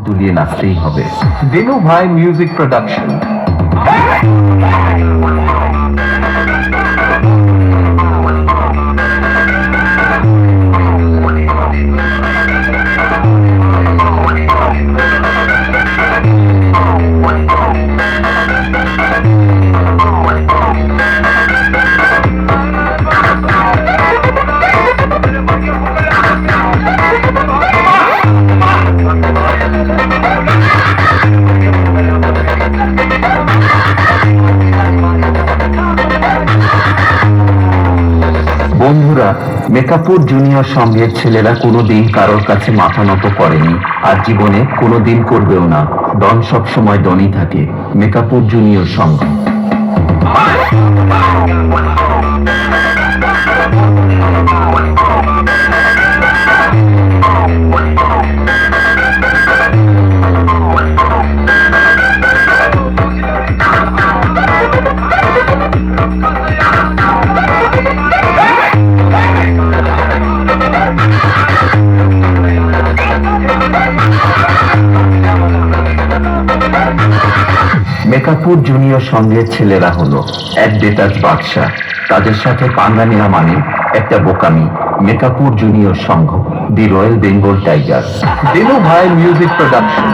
দুলিয়ে নাচতেই হবে। দিনু ভাই music production. বন্ধুরা, মেকাপুর জুনিয়র সঙ্গের ছেলেরা কোনোদিন কারোর কাছে মাথা নত করেনি, আর জীবনে কোনোদিন করবেও না। ডন সবসময় ডনই থাকে। মেকাপুর জুনিয়র সঙ্গ। মেকাপুর জুনিয়র সঙ্গের ছেলেরা হলো এক বেতাজ বাদশাহ। তাদের সাথে পাঙ্গা নেওয়া মানে একটা বোকামি। মেকাপুর জুনিয়র সংঘ, দি রয়্যাল বেঙ্গল টাইগার। দিনু ভাই মিউজিক প্রোডাকশন।